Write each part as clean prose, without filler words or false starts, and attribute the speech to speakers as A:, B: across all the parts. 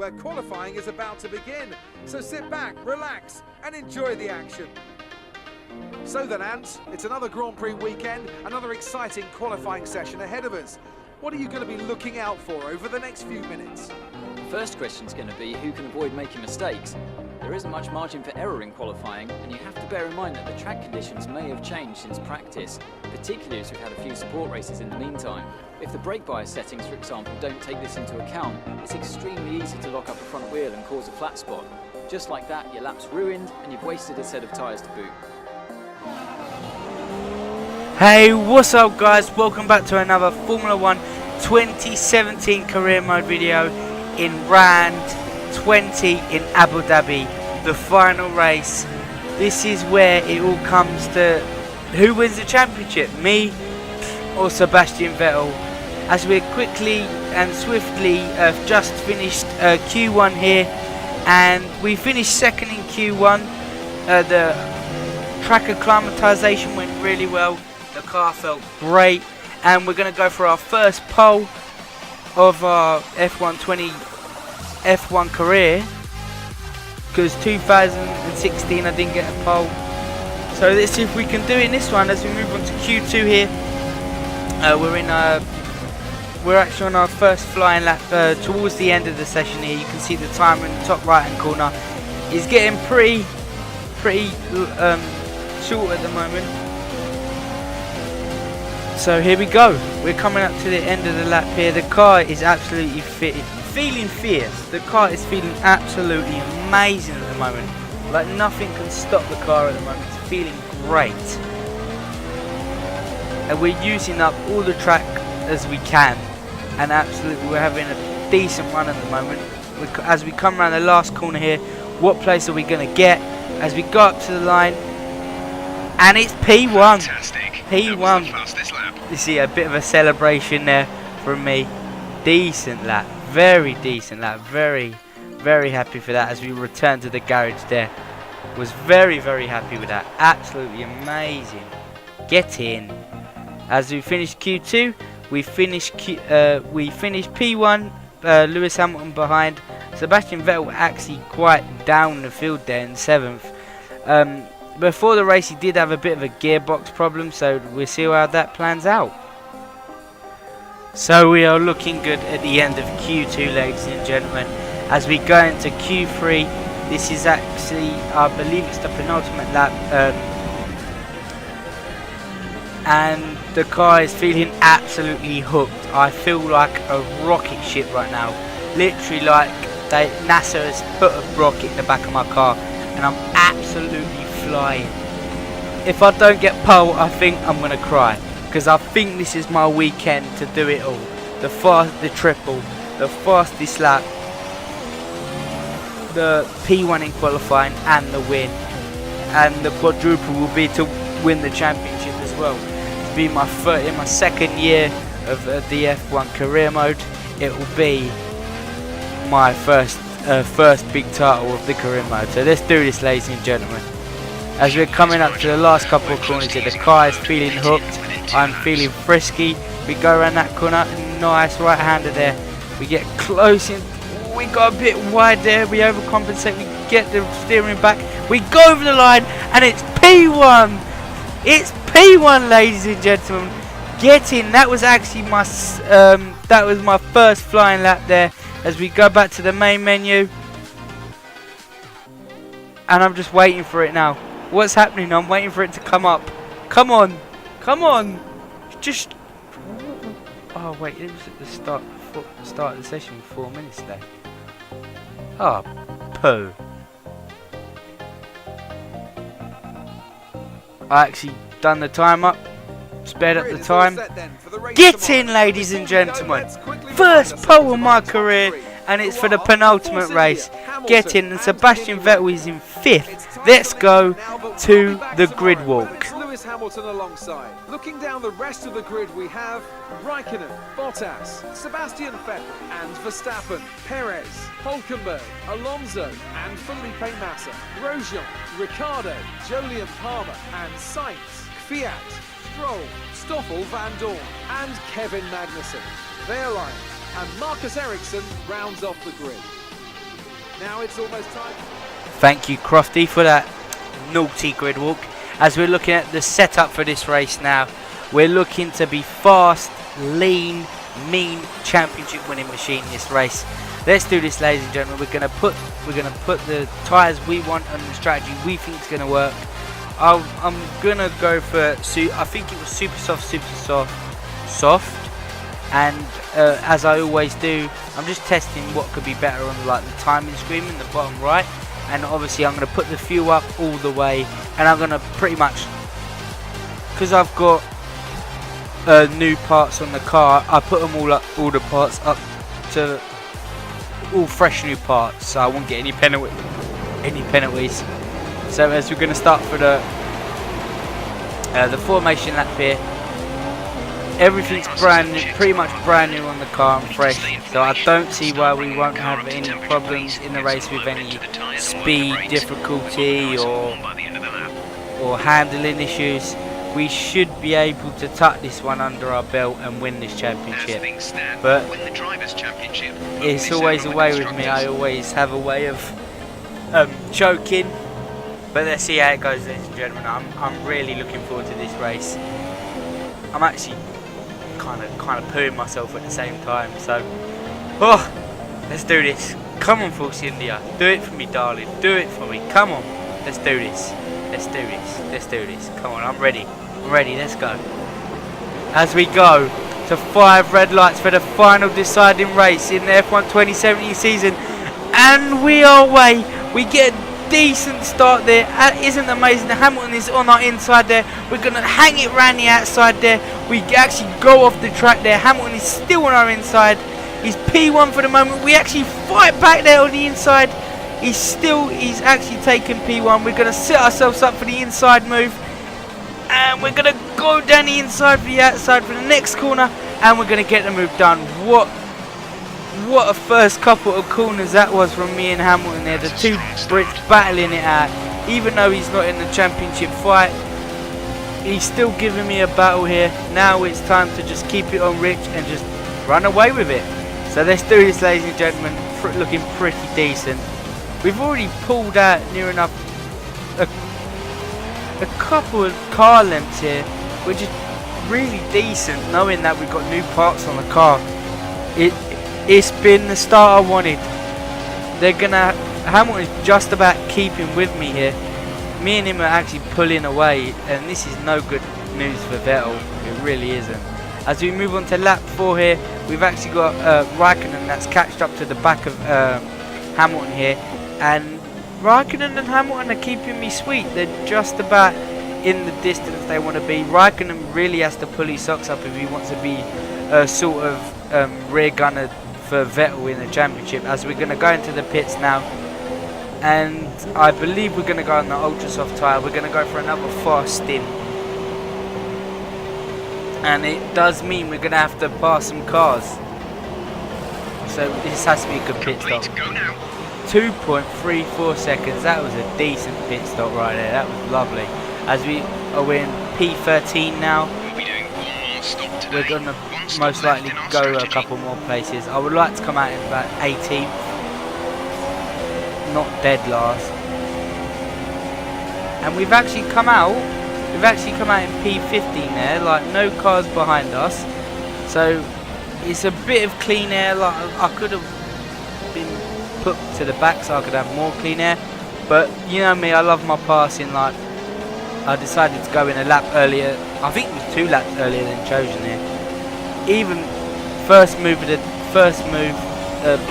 A: where qualifying is about to begin. So sit back, relax, and enjoy the action. So then, Ant, it's another Grand Prix weekend, another exciting qualifying session ahead of us. What are you going to be looking out for over the next few minutes?
B: The first question is going to be who can avoid making mistakes. There isn't much margin for error in qualifying, and you have to bear in mind that the track conditions may have changed since practice, particularly as we've had a few support races in the meantime. If the brake bias settings, for example, don't take this into account, it's extremely easy to lock up a front wheel and cause a flat spot. Just like that, your lap's ruined and you've wasted a set of tyres to boot.
C: Hey, what's up guys? Welcome back to another Formula 1 2017 career mode video in round 20 in Abu Dhabi, the final race. This is where it all comes to who wins the championship, me or Sebastian Vettel. As we're quickly and swiftly just finished Q1 here, and we finished second in Q1. The track acclimatization went really well. The car felt great, and we're going to go for our first pole of our F1 career, because 2016 I didn't get a pole. So let's see if we can do it in this one as we move on to Q2 here. We're actually on our first flying lap towards the end of the session here. You can see the timer in the top right hand corner is getting pretty short at the moment. So here we go. We're coming up to the end of the lap here. The car is absolutely feeling fierce. The car is feeling absolutely amazing at the moment. Like nothing can stop the car at the moment. It's feeling great. And we're using up all the track as we can. And absolutely we're having a decent run at the moment. As we come around the last corner here, what place are we going to get? As we go up to the line. And it's P1.
D: Fantastic.
C: P1. You see a bit of a celebration there from me. Decent lap, very decent lap, very happy for that. As we return to the garage there, was very happy with that. Absolutely amazing. Get in. As we finish Q2, we finish P1. Lewis Hamilton behind. Sebastian Vettel actually quite down the field there in 7th. Before the race he did have a bit of a gearbox problem, so we'll see how that plans out. So we are looking good at the end of Q2, ladies and gentlemen. As we go into Q3, this is actually, I believe it's the penultimate lap, and the car is feeling absolutely hooked. I feel like a rocket ship right now. Literally like NASA has put a rocket in the back of my car, and I'm absolutely flying. If I don't get pole, I think I'm gonna cry, because I think this is my weekend to do it all. The triple, the fastest lap, the P1 in qualifying, and the win, and the quadruple will be to win the championship as well. To be my in my second year of the F1 career mode, it will be my first big title of the career mode. So let's do this, ladies and gentlemen. As we're coming up to the last couple of corners here, the car is feeling hooked. I'm feeling frisky. We go around that corner, nice right-hander there. We get close in. We got a bit wide there. We overcompensate. We get the steering back. We go over the line, and it's P1. It's P1, ladies and gentlemen. Get in. That was actually my first flying lap there. As we go back to the main menu, and I'm just waiting for it now. What's happening? I'm waiting for it to come up. Come on. Just. Oh wait, it was at the start of the session. 4 minutes left. Oh, poo. I actually done the time up. Sped up the time. Get in, ladies and gentlemen. First pole of my career, and it's for the penultimate race. Get in, and Sebastian Vettel is in 5th. Let's go to the grid walk.
A: Lewis Hamilton alongside. Looking down the rest of the grid, we have Raikkonen, Bottas, Sebastian Vettel and Verstappen, Perez, Hulkenberg, Alonso and Felipe Massa, Grosjean, Ricciardo, Jolyon Palmer and Sainz, Fiat, Stroll, Stoffel Van Dorn and Kevin Magnussen. They align, and Marcus Ericsson rounds off the grid. Now it's almost time.
C: Thank you, Crofty, for that naughty grid walk. As we're looking at the setup for this race now, we're looking to be fast, lean, mean, championship winning machine in this race. Let's do this, ladies and gentlemen. We're gonna put the tyres we want and the strategy we think is gonna work. I'm gonna go for I think it was super soft, and as I always do, I'm just testing what could be better on like the timing screen in the bottom right. And obviously I'm gonna put the fuel up all the way, and I'm gonna pretty much, because I've got new parts on the car, I put them all the parts up to all fresh new parts, so I won't get any penalties. So as we're going to start for the formation lap here, everything's pretty much brand new on the car and fresh, so I don't see why we won't have any problems in the race with any speed difficulty or handling issues. We should be able to tuck this one under our belt and win this championship. But it's always a way with me. I always have a way of choking. But let's see how it goes, ladies and gentlemen. I'm really looking forward to this race. I'm actually kind of pooing myself at the same time. So, let's do this. Come on, Force India. Do it for me, darling. Do it for me. Come on. Let's do this. Let's do this. Let's do this. Come on, I'm ready. I'm ready. Let's go. As we go to 5 red lights for the final deciding race in the F1 2017 season, and we are away. We get a decent start there. Isn't amazing? Hamilton is on our inside there. We're gonna hang it round the outside there. We actually go off the track there. Hamilton is still on our inside. He's P1 for the moment. We actually fight back there on the inside. He's actually taken P1. We're going to set ourselves up for the inside move, and we're going to go down the inside for the outside for the next corner, and we're going to get the move done. What a first couple of corners that was from me and Hamilton there. The two Brits battling it out. Even though he's not in the championship fight, he's still giving me a battle here. Now it's time to just keep it on Rich and just run away with it. So let's do this, ladies and gentlemen. Looking pretty decent. We've already pulled out near enough a couple of car lengths here, which is really decent, knowing that we've got new parts on the car. It's been the start I wanted. Hamilton's just about keeping with me here. Me and him are actually pulling away, and this is no good news for Vettel. It really isn't. As we move on to lap 4 here, we've actually got Raikkonen that's catched up to the back of Hamilton here, and Raikkonen and Hamilton are keeping me sweet. They're just about in the distance they want to be. Raikkonen really has to pull his socks up if he wants to be a sort of rear gunner for Vettel in the championship. As we're going to go into the pits now, and I believe we're going to go on the ultra soft tyre. We're going to go for another fast stint, and it does mean we're going to have to pass some cars. So this has to be a good pit stop. 2.34 seconds. That was a decent pit stop right there. That was lovely. As we're in P13 now. We're going to most likely go a couple more places. I would like to come out in about 18th. Not dead last. And we've actually come out. We've actually come out in P15 there, like no cars behind us. So it's a bit of clean air. Like I could have been put to the back so I could have more clean air. But you know me, I love my passing. Like I decided to go in a lap earlier. I think it was 2 laps earlier than chosen here. Even first move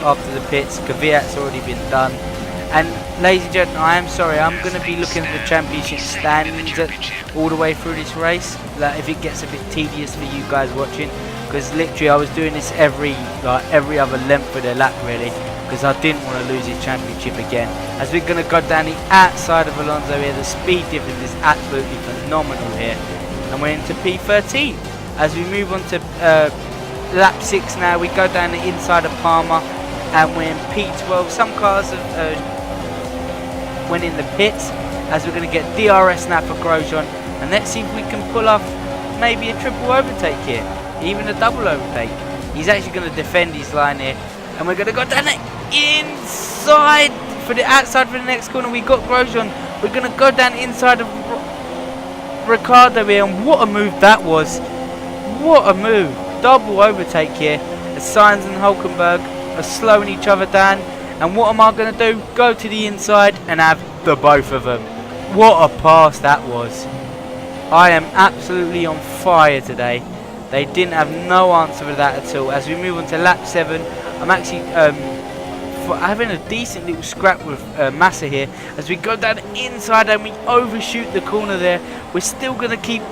C: after the pits, Kvyat's already been done. And ladies and gentlemen, I am sorry, I'm going to be looking at the championship standings all the way through this race. Like if it gets a bit tedious for you guys watching, because literally I was doing this every other length of the lap really, because I didn't want to lose his championship again. As we're going to go down the outside of Alonso here, the speed difference is absolutely phenomenal here. And we're into P13. As we move on to lap 6 now, we go down the inside of Palmer, and we're in P12. Some cars have went in the pits, as we're going to get DRS now for Grosjean, and let's see if we can pull off maybe a triple overtake here, even a double overtake. He's actually going to defend his line here, and we're going to go down the inside for the outside for the next corner. We got Grosjean. We're going to go down inside of Ricardo here, and what a move that was. What a move. Double overtake here as Sainz and Hulkenberg are slowing each other down. And what am I going to do? Go to the inside and have the both of them. What a pass that was. I am absolutely on fire today. They didn't have no answer for that at all. As we move on to lap 7, I'm actually having a decent little scrap with Massa here. As we go down the inside and we overshoot the corner there. We're still going to keep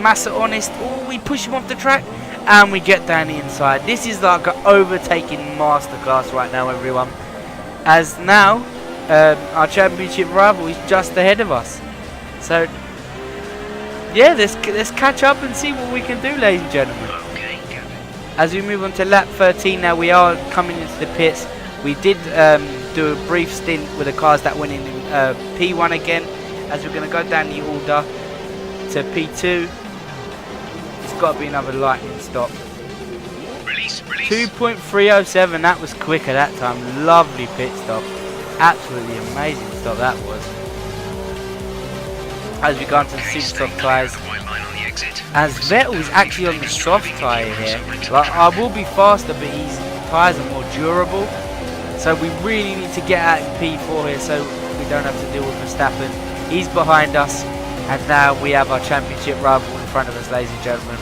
C: Massa honest. Oh, we push him off the track and we get down the inside. This is like an overtaking masterclass right now, everyone. As now, our championship rival is just ahead of us. So, yeah, let's catch up and see what we can do, ladies and gentlemen. As we move on to lap 13 now, we are coming into the pits. We did do a brief stint with the cars that went in P1 again. As we're going to go down the order to P2. It's got to be another lightning stop. 2.307, that was quicker that time. Lovely pit stop. Absolutely amazing stop that was. As we go on to the super soft tyres. As Vettel is actually on the soft tyre here. Like, I will be faster, but his tyres are more durable. So we really need to get out in P4 here so we don't have to deal with Verstappen. He's behind us. And now we have our championship rival in front of us, ladies and gentlemen.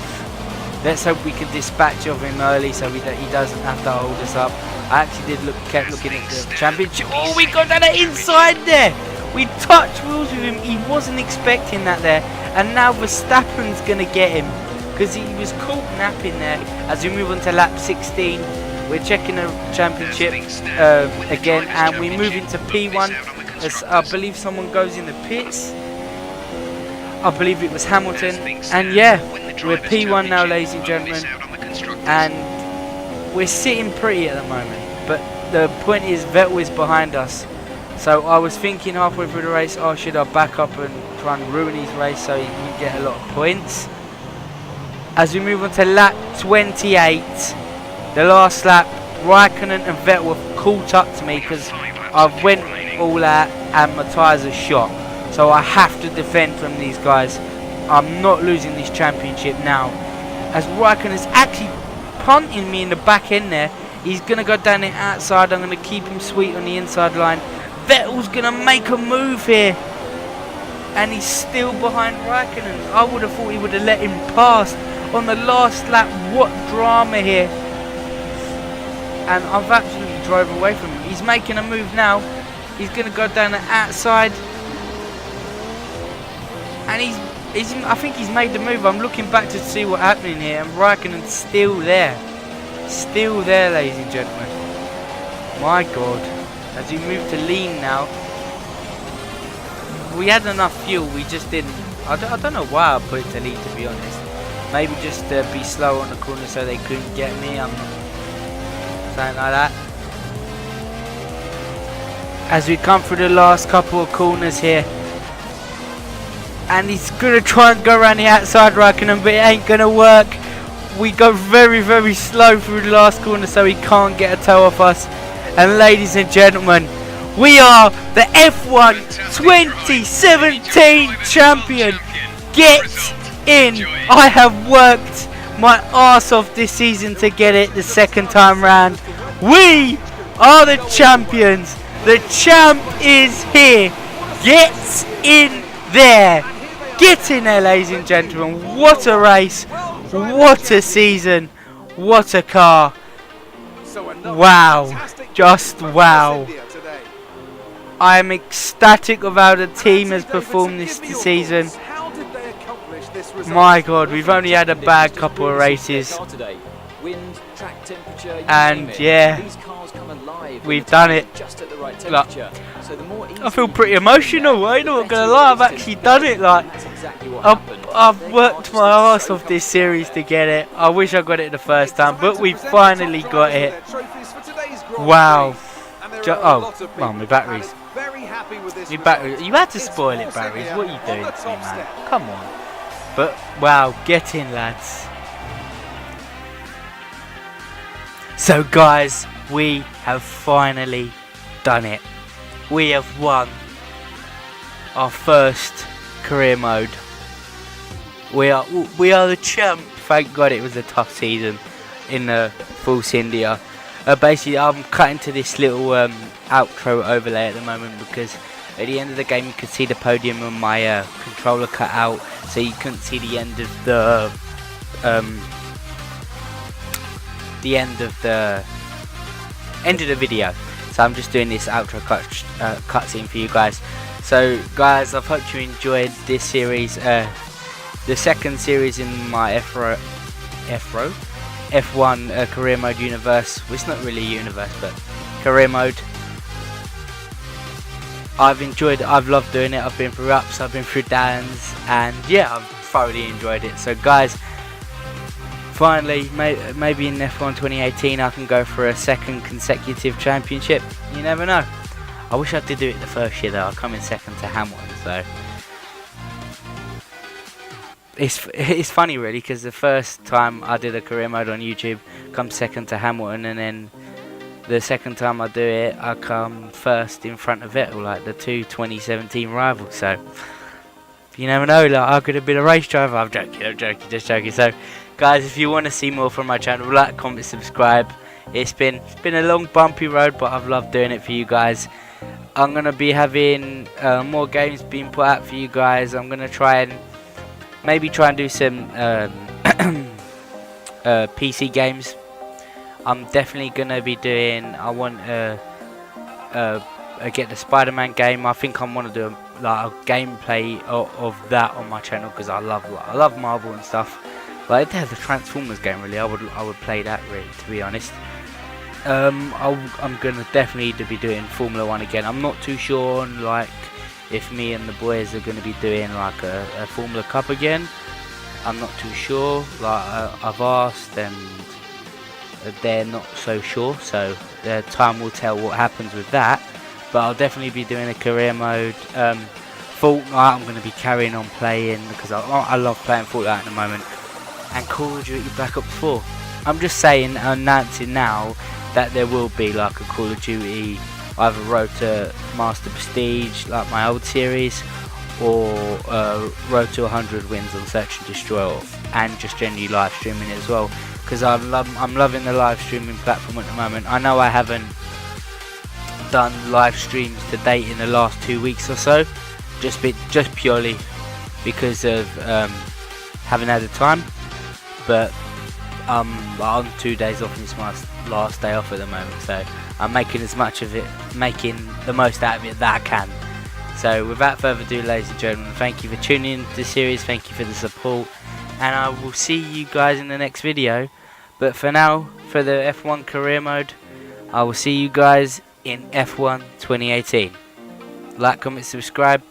C: Let's hope we can dispatch of him early so he doesn't have to hold us up. I actually kept looking at the championship. Oh, we got that inside there. We touched wheels with him. He wasn't expecting that there. And now Verstappen's going to get him because he was caught napping there. As we move on to lap 16, we're checking the championship again. And we move into P1 as I believe someone goes in the pits. I believe it was Hamilton. And yeah, we're P1 now, ladies and gentlemen. And we're sitting pretty at the moment. But the point is, Vettel is behind us. So I was thinking halfway through the race, oh, should I back up and try and ruin his race so he can get a lot of points? As we move on to lap 28, the last lap, Raikkonen and Vettel have caught up to me because I went all out and my tyres are shot. So I have to defend from these guys. I'm not losing this championship now. As Raikkonen is actually punting me in the back end there. He's going to go down the outside. I'm going to keep him sweet on the inside line. Vettel's going to make a move here. And he's still behind Raikkonen. I would have thought he would have let him pass on the last lap. What drama here. And I've absolutely drove away from him. He's making a move now. He's going to go down the outside. And I think he's made the move. I'm looking back to see what's happening here. And Raikkonen's still there. Still there, ladies and gentlemen. My God. As we move to lean now. We had enough fuel. We just didn't. I don't know why I put it to lean, to be honest. Maybe just to be slow on the corner so they couldn't get me. I'm not something like that. As we come through the last couple of corners here. And he's going to try and go around the outside Raikkonen, but it ain't going to work. We go very, very slow through the last corner so he can't get a toe off us. And ladies and gentlemen, we are the F1 2017 champion. Get in. I have worked my arse off this season to get it the second time round. We are the champions. The champ is here. Get in there. Get in there, ladies and gentlemen. What a race. What a season. What a car. Wow. Just wow. I am ecstatic of how the team has performed this season. My God, we've only had a bad couple of races. And yeah, we've done it. Look, I feel pretty emotional, I'm not going to lie, I've actually done it. Like, I've worked my arse off this series to get it. I wish I got it the first time, but we finally got it. Wow. Oh, my batteries. You had to spoil it, batteries. What are you doing to me, man? Come on. But, wow, get in, lads. So, guys, we have finally done it. we have won our first career mode. We are the champ. Thank God it was a tough season in Force India. Basically, I'm cutting to this little outro overlay at the moment because at the end of the game you could see the podium and my controller cut out, so you couldn't see the end of the video. So I'm just doing this outro cutscene for you guys. So guys, I hope you enjoyed this series, the second series in my F1 career mode universe. Well, it's not really a universe, but career mode. I've enjoyed it, I've loved doing it. I've been through ups, I've been through downs, and yeah, I've thoroughly enjoyed it. So guys, finally, maybe in F1 2018 I can go for a second consecutive championship. You never know. I wish I did do it the first year though. I come in second to Hamilton, so it's funny really, because the first time I did a career mode on YouTube, come second to Hamilton, and then the second time I do it, I come first in front of Vettel, like the two 2017 rivals. So you never know, like I could have been a race driver. I'm joking, just joking. So guys, if you want to see more from my channel, like, comment, subscribe. It's been a long bumpy road, but I've loved doing it for you guys. I'm gonna be having more games being put out for you guys. I'm gonna try and do some PC games. I'm definitely gonna be doing. I want get the Spider-Man game. I think I want to do like a gameplay of that on my channel, because I love Marvel and stuff. Like they have the Transformers game, really. I would play that, really, to be honest. I'm gonna definitely be doing Formula 1 again. I'm not too sure on like if me and the boys are gonna be doing like a Formula Cup again. I'm not too sure. Like I've asked and they're not so sure. So time will tell what happens with that. But I'll definitely be doing a career mode. Fortnite I'm gonna be carrying on playing, because I love playing Fortnite at the moment. And Call of Duty Black Ops 4. I'm just saying, announcing now that there will be like a Call of Duty either Road to Master Prestige like my old series, or Road to 100 wins on Search and Destroy, and just generally live streaming it as well, because I'm loving the live streaming platform at the moment. I know I haven't done live streams to date in the last 2 weeks or so, just purely because of haven't had the time, but I'm 2 days off, and it's my last day off at the moment, so I'm making the most out of it that I can. So without further ado, ladies and gentlemen, thank you for tuning in to the series, thank you for the support, and I will see you guys in the next video. But for now, for the F1 career mode, I will see you guys in F1 2018. Like, comment, subscribe.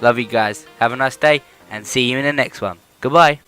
C: Love you guys. Have a nice day, and see you in the next one. Goodbye.